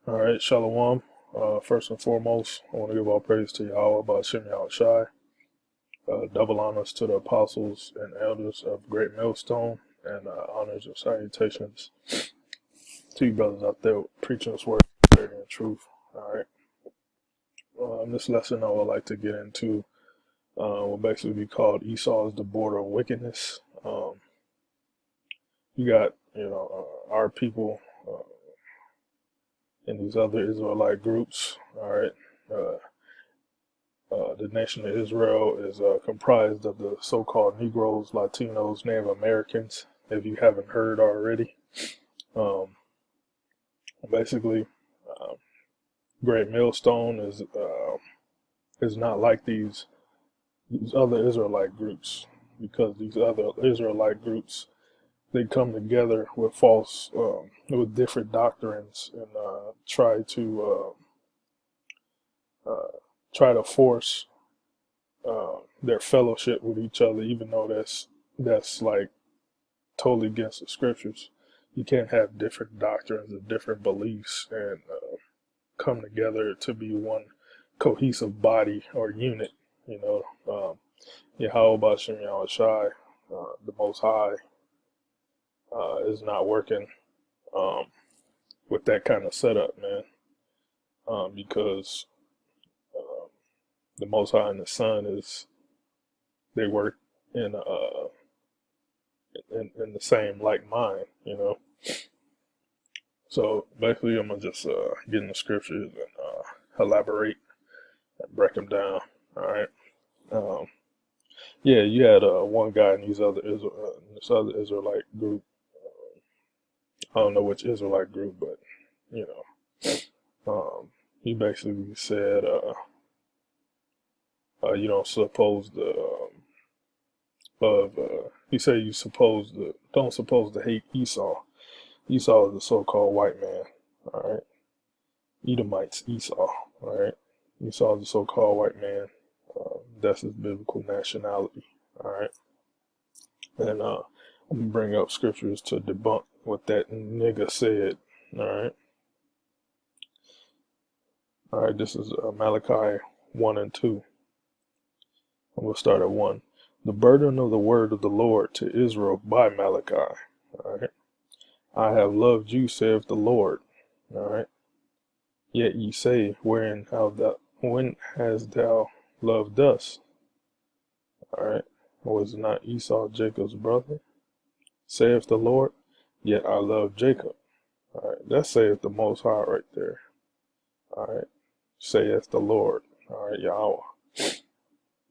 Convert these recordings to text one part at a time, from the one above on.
All right, Shalom. First and foremost, I want to give all praise to Yahweh about Shem Shai. Double honors to the apostles and elders of Great Millstone, and honors and salutations to you brothers out there preaching this word and truth. All right. In this lesson, I would like to get into will basically be called Esau is the border of wickedness. You got, our people and these other Israelite groups. All right. The nation of Israel is comprised of the so-called Negroes, Latinos, Native Americans, if you haven't heard already. Basically, Great Millstone is not like these other Israelite groups, because these other Israelite groups, they come together with with different doctrines and try to force their fellowship with each other, even though that's like totally against the scriptures. You can't have different doctrines and different beliefs and come together to be one cohesive body or unit. Yahweh Bashem Yahushai, the Most High, is not working with that kind of setup, man. Because the Most High and the Son they work in the same like mind, So basically, I'm gonna just get in the scriptures and elaborate and break them down. All right. Yeah, you had one guy in this other Israelite group. I don't know which Israelite group, but you he basically said, you don't suppose he said don't suppose to hate Esau. Esau is the so-called white man. All right. Edomites, Esau. All right. Esau is the so-called white man. That's his biblical nationality. All right. And I'm gonna bring up scriptures to debunk what that nigga said. All right. All right. This is Malachi 1 and 2. I'm gonna start at 1. The burden of the word of the Lord to Israel by Malachi. All right. I have loved you, saith the Lord. All right. Yet ye say, when hast thou loved us? All right. Was not Esau Jacob's brother? Saith the Lord, yet I love Jacob. All right. That saith the Most High right there. All right. Saith the Lord. All right, Yahweh.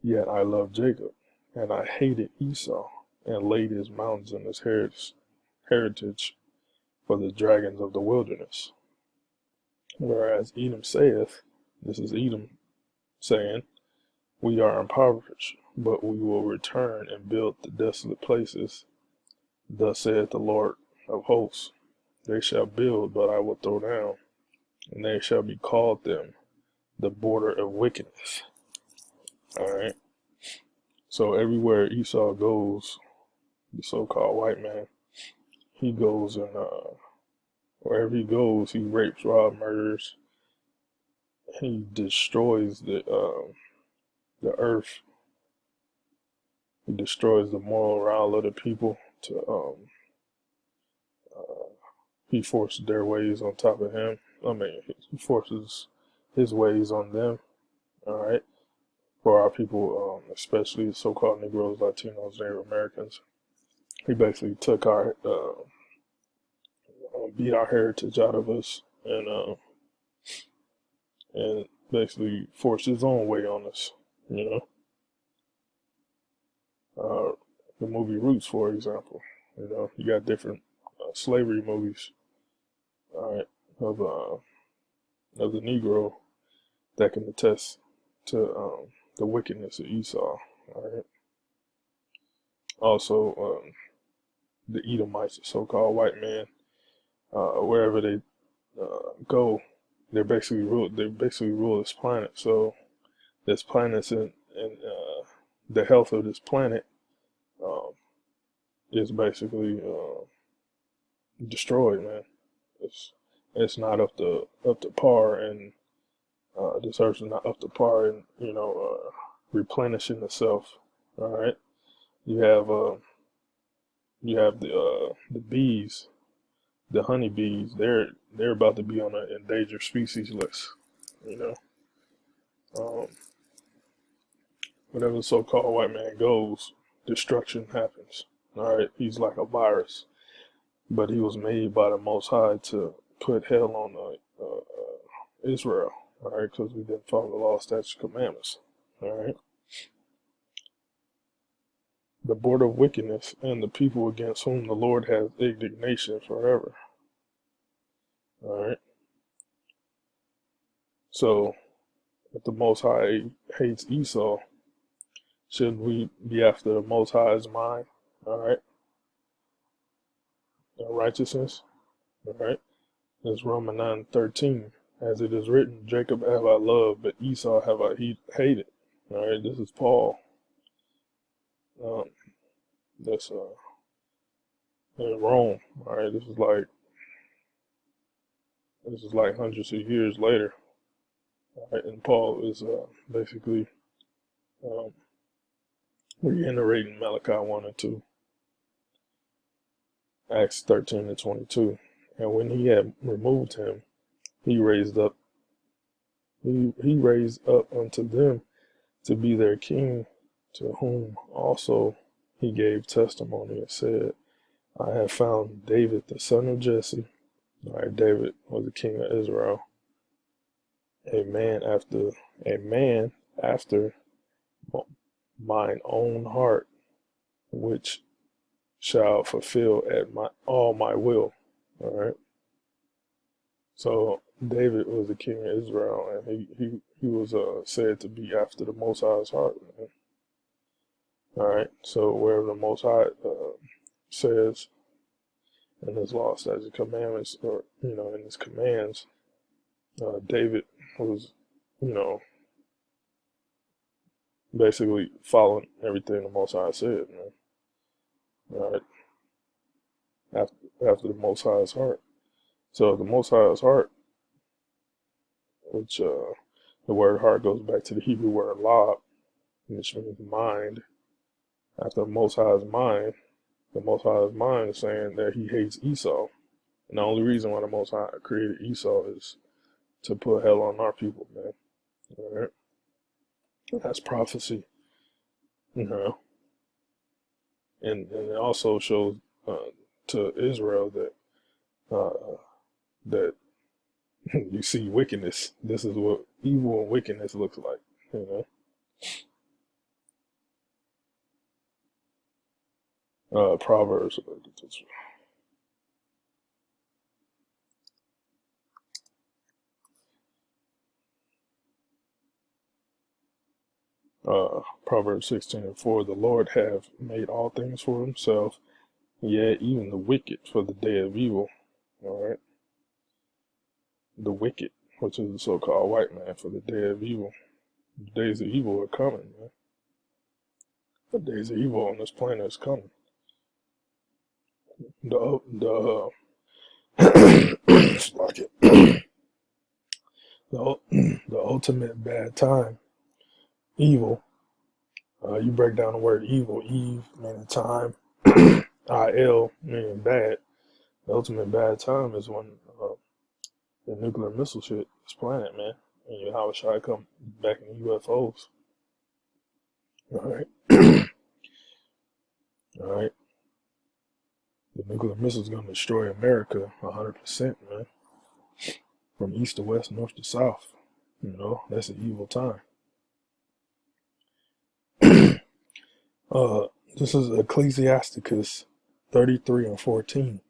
Yet I love Jacob, and I hated Esau, and laid his mountains in his heritage for the dragons of the wilderness. Whereas Edom saith, this is Edom saying, we are impoverished, but we will return and build the desolate places. Thus saith the Lord of hosts, they shall build, but I will throw down, and they shall be called them the border of wickedness. All right. So everywhere Esau goes, the so-called white man, he goes and wherever he goes, he rapes, robs, murders. He destroys the earth. He destroys the moral morale of the people. He forces their ways on top of him. He forces his ways on them. All right. For our people, especially so-called Negroes, Latinos, Native Americans, he basically took our beat our heritage out of us, and basically forced his own way on us. The movie Roots, for example. You got different slavery movies, all right, of the Negro that can attest to the wickedness of Esau. All right. Also, the Edomites, the so-called white man, wherever they go, they basically rule this planet. So this planet's in the health of this planet is basically destroyed, man. it's not up to par, and this earth is not up to par, and replenishing itself. All right, you have the bees, the honeybees. They're about to be on an endangered species list. You know, um, whenever the so-called white man goes, destruction happens. All right, he's like a virus, but he was made by the Most High to put hell on Israel. All right, because we didn't follow the law, statutes, commandments. All right, the border of wickedness and the people against whom the Lord has indignation forever. All right, so if the Most High hates Esau, shouldn't we be after the Most High's mind? All right, righteousness. All right, it's Romans 9:13. As it is written, Jacob have I loved, but Esau have I hated. All right, this is Paul. Um, that's in Rome. All right, this is like hundreds of years later. All right, and Paul is basically um, reiterating Malachi 1 and 2, Acts 13 and 22. And when he had removed him, he raised up unto them to be their king, to whom also he gave testimony and said, I have found David the son of Jesse. All right, David was the king of Israel, a man after mine own heart, which shall fulfill at all my will. All right. So David was the king of Israel, and he was said to be after the Most High's heart. Man. All right. So wherever the Most High says in his law, statutes, commandments, or in his commands, David was, basically following everything the Most High said, man. All right. After the Most High's heart. So the Most High's heart, which the word heart goes back to the Hebrew word lab, which means mind. After the Most High's mind, the Most High's mind is saying that he hates Esau. And the only reason why the Most High created Esau is to put hell on our people, man. All right. That's prophecy, And it also shows to Israel that you see wickedness. This is what evil and wickedness looks like, Proverbs. Proverbs 16:4. The Lord hath made all things for himself, yea, even the wicked for the day of evil. All right. The wicked, which is the so-called white man, for the day of evil. The days of evil are coming, man. The days of evil on this planet is coming. The the ultimate bad time, evil. You break down the word evil, Eve meaning time, il meaning bad. The ultimate bad time is when the nuclear missile shit this planet, man. And how should I come back in UFOs? All right, all right. The nuclear missile is gonna destroy America 100%, man. From east to west, north to south. That's an evil time. This is Ecclesiasticus 33 and 14.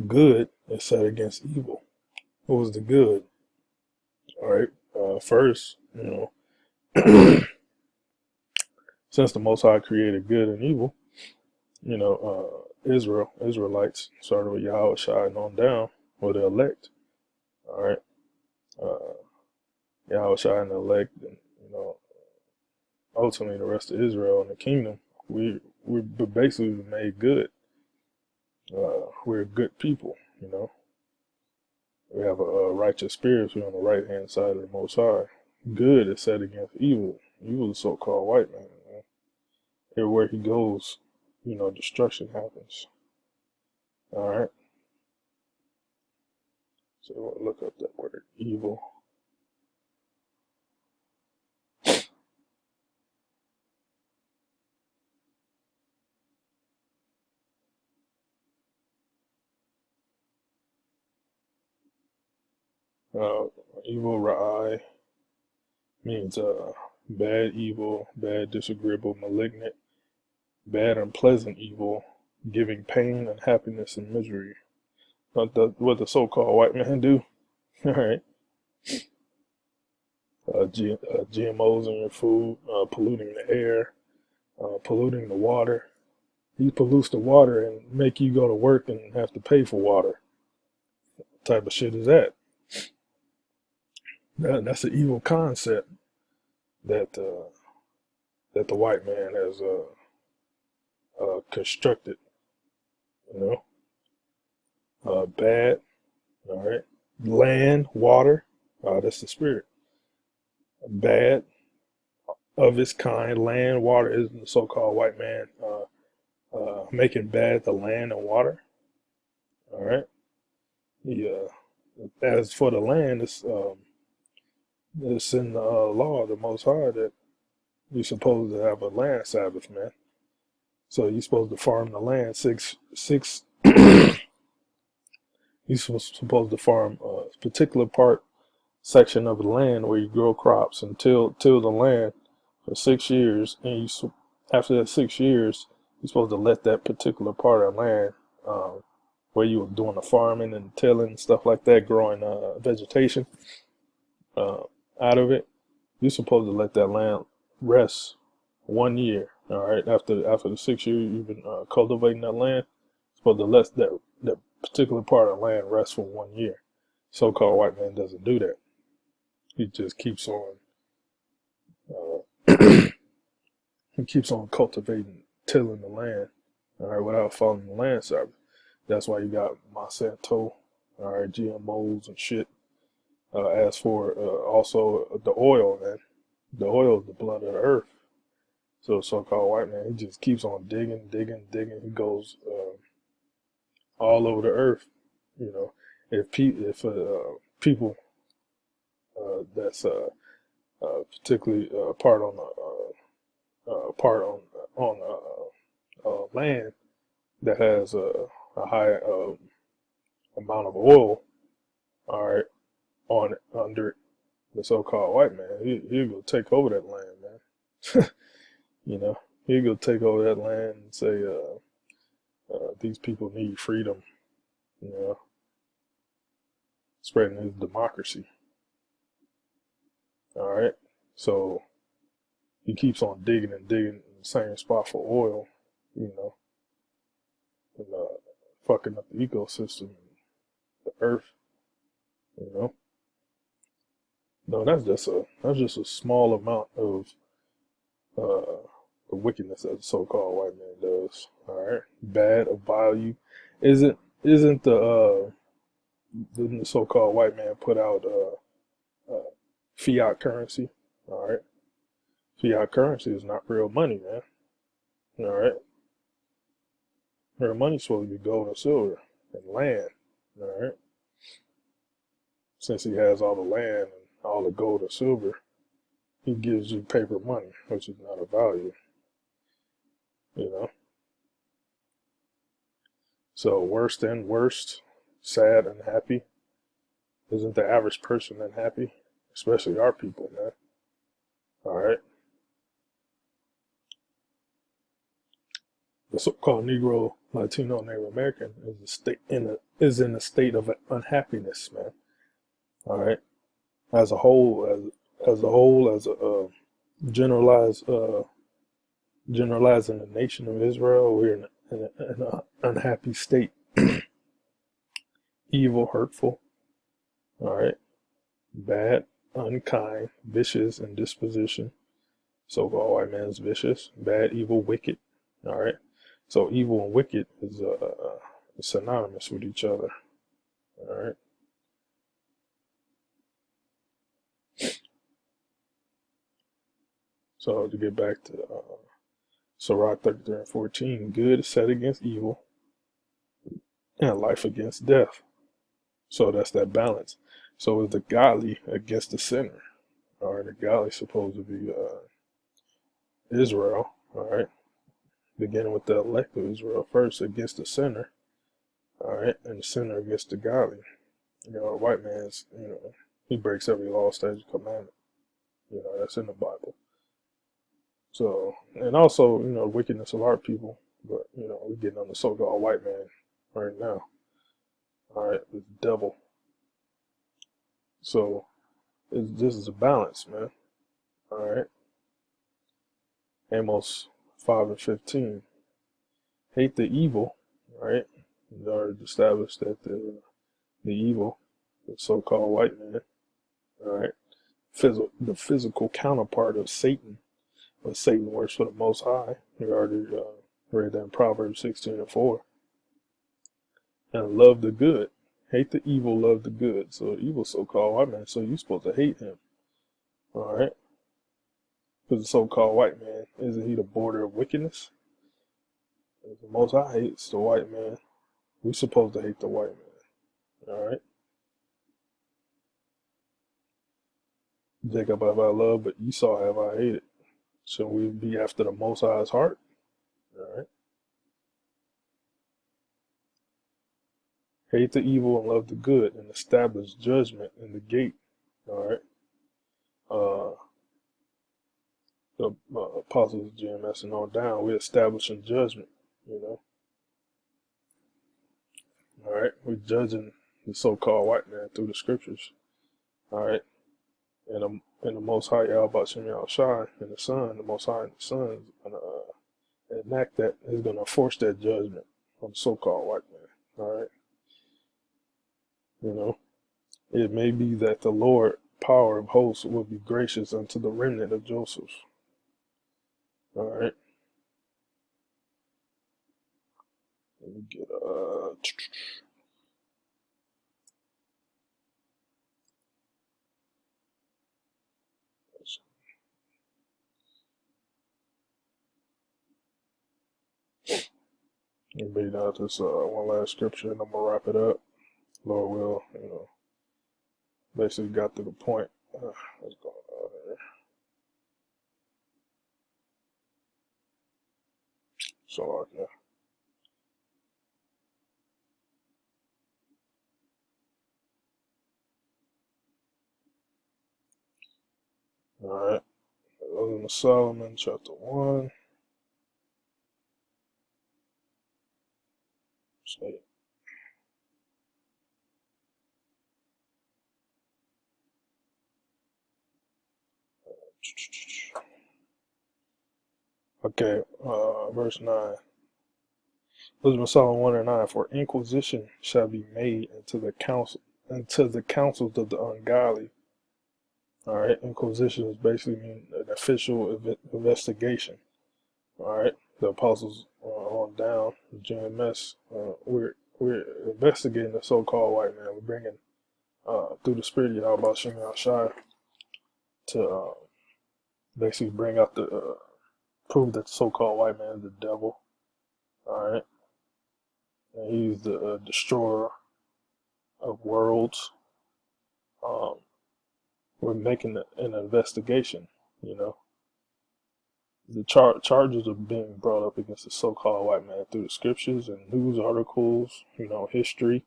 Good is set against evil. What was the good? All right. First, since the Most High created good and evil, Israelites started with Yahweh Shai and on down, or the elect. All right. Yahweh Shai and the elect, and ultimately the rest of Israel and the kingdom, we're basically made good. We're good people, We have a righteous spirit on the right hand side of the Most High. Good is set against evil. Evil is so-called white man. Everywhere he goes, destruction happens. All right. So we'll look up that word, evil. Evil ra'ai means bad, evil, bad, disagreeable, malignant, bad, unpleasant evil, giving pain, unhappiness, and misery. What the so-called white man do? All right. GMOs in your food, polluting the air, polluting the water. He pollutes the water and make you go to work and have to pay for water. What type of shit is that? That's an evil concept that that the white man has constructed. Bad. All right. Land, water. That's the spirit. Bad of its kind. Land, water is the so-called white man making bad the land and water. All right. Yeah. As for the land, it's in the law of the Most High that you're supposed to have a land Sabbath, man. So you're supposed to farm the land six. You're supposed to farm a particular section of the land where you grow crops and till the land for 6 years, and after that 6 years, you're supposed to let that particular part of land where you were doing the farming and tilling and stuff like that, growing vegetation out of it. You're supposed to let that land rest 1 year. All right, after the 6 years you've been cultivating that land, you're supposed to let that particular part of land rest for 1 year. So-called white man doesn't do that. He just keeps on. He keeps on cultivating, tilling the land, all right, without following the land Sabbath. That's why you got Monsanto, all right, GMOs and shit. As for also the oil, man, the oil is the blood of the earth. So so-called white man, he just keeps on digging. He goes all over the earth. If people that's particularly part on land that has a high amount of oil, all right, on it, under it, the so-called white man, he'll go take over that land, man. He'll go take over that land and say, these people need freedom, spreading his democracy. All right, so he keeps on digging in the same spot for oil, and fucking up the ecosystem, the earth, No, that's just a small amount of the wickedness that the so-called white man does. All right, bad of value. Isn't the so-called white man put out fiat currency? All right, fiat currency is not real money, man. All right, real money's supposed to be gold and silver and land. All right, since he has all the land and all the gold and silver, he gives you paper money, which is not a value. So worst and worst, sad and happy. Isn't the average person unhappy? Especially our people, man. All right. The so-called Negro, Latino, Native American is in a state of unhappiness, man. All right. As a whole, as a generalized generalizing the nation of Israel, we're in an unhappy state. Evil, hurtful. All right. Bad, unkind, vicious in disposition. So-called white man's vicious, bad, evil, wicked. All right. So evil and wicked is synonymous with each other. All right. So to get back to Sirach 33:14, good is set against evil, and life against death. So that's that balance. So is the godly against the sinner. All right, the godly supposed to be Israel. All right, beginning with the elect of Israel first against the sinner. All right, and the sinner against the godly. The white man's, he breaks every law, statute, commandment. That's in the Bible. So, and also, wickedness of our people. But, we're getting on the so-called white man right now. All right, the devil. So, this is a balance, man. All right. Amos 5:15. Hate the evil, right? It's already established that the evil, the so-called white man, all right, the physical counterpart of Satan, but Satan works for the Most High. We already read that in Proverbs 16:4. And love the good. Hate the evil, love the good. So the evil so-called white man, so you're supposed to hate him. All right? Because the so-called white man, isn't he the border of wickedness? If the Most High hates the white man, we're supposed to hate the white man. All right? Jacob have I loved, but Esau have I hated. Shall we be after the Most High's heart? All right? Hate the evil and love the good, and establish judgment in the gate. All right? The apostles of GMS and on down, we're establishing judgment, All right? We're judging the so-called white man through the scriptures. All right? And the Most High Yahweh Shem Yahushai and the Son, the Most High and the Son is going to enact that, is going to force that judgment on the so-called white man. All right? It may be that the Lord, power of hosts, will be gracious unto the remnant of Joseph. All right? Let me get read out this one last scripture and I'm gonna wrap it up. Lord will, basically got to the point. What's going on here? So okay. All right. Other than Solomon, chapter 1. Say it. Okay, verse 9. Wisdom of Solomon 1 and 9. For inquisition shall be made into the counsels of the ungodly. All right, inquisition is basically mean an official investigation. All right, the apostles on down, the GMS, we're investigating the so-called white man. We're bringing through the spirit of Yahweh Shem Yahushai to basically bring out the prove that the so-called white man is the devil. All right, and he's the destroyer of worlds. We're making an investigation. The charges are being brought up against the so-called white man through the scriptures and news articles, history,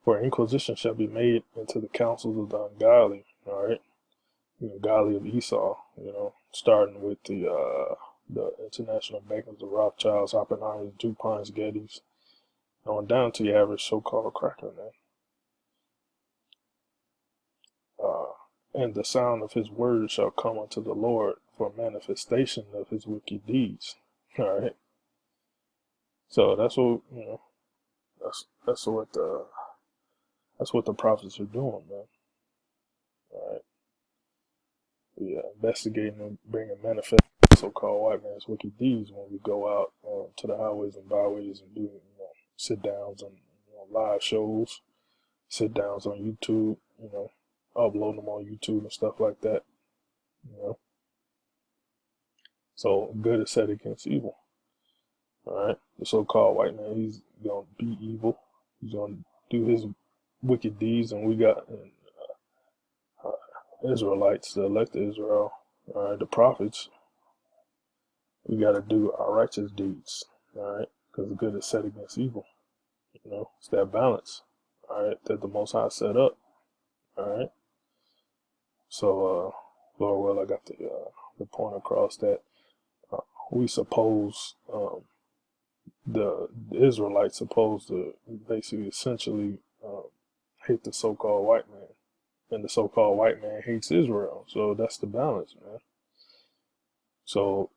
For inquisition shall be made into the counsels of the ungodly, all right? Godly of Esau, starting with the international bankers, the Rothschilds, Oppenheimers, DuPonts, Gettys, on down to your average so-called cracker, man. And the sound of his word shall come unto the Lord for manifestation of his wicked deeds. All right. So that's what that's what the prophets are doing, man. All right. We investigating and bringing manifest so-called white man's wicked deeds when we go out to the highways and byways and do sit downs and live shows, sit downs on YouTube, upload them on YouTube and stuff like that. You know, so good is set against evil. All right, the so-called white man, he's gonna be evil. He's gonna do his wicked deeds, and we got Israelites, the elect Israel, all right, the prophets. We got to do our righteous deeds, all right, because good is set against evil. You know, it's that balance, all right, that the Most High set up, all right. So, Lord will, I got the point across that uh, we suppose the Israelites supposed to basically essentially hate the so-called white man, and the so-called white man hates Israel. So that's the balance, man. So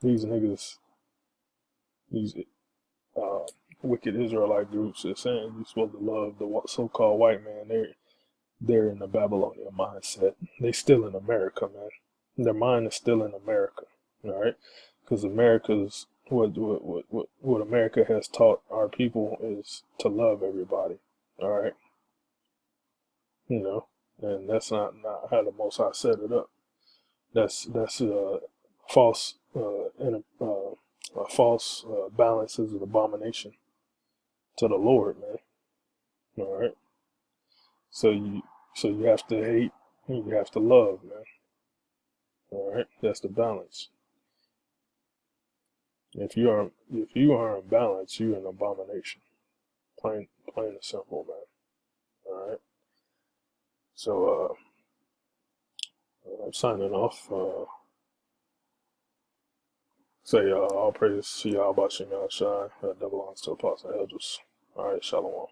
these niggas, these uh, wicked Israelite groups are saying you're supposed to love the so-called white man. They're in the Babylonian mindset. They still in America, man. Their mind is still in America, all right? Because America's what America has taught our people is to love everybody, all right? You know, and that's not how the Most High set it up. That's false and a false balance is an abomination to the Lord, man. All right. So you have to hate and you have to love, man. All right. That's the balance. If you are in balance, you're an abomination. Plain and simple, man. All right. So I'm signing off. Say all praise to y'all about Shemel Shai, double honors to Apostle Elders. All right, Shalom.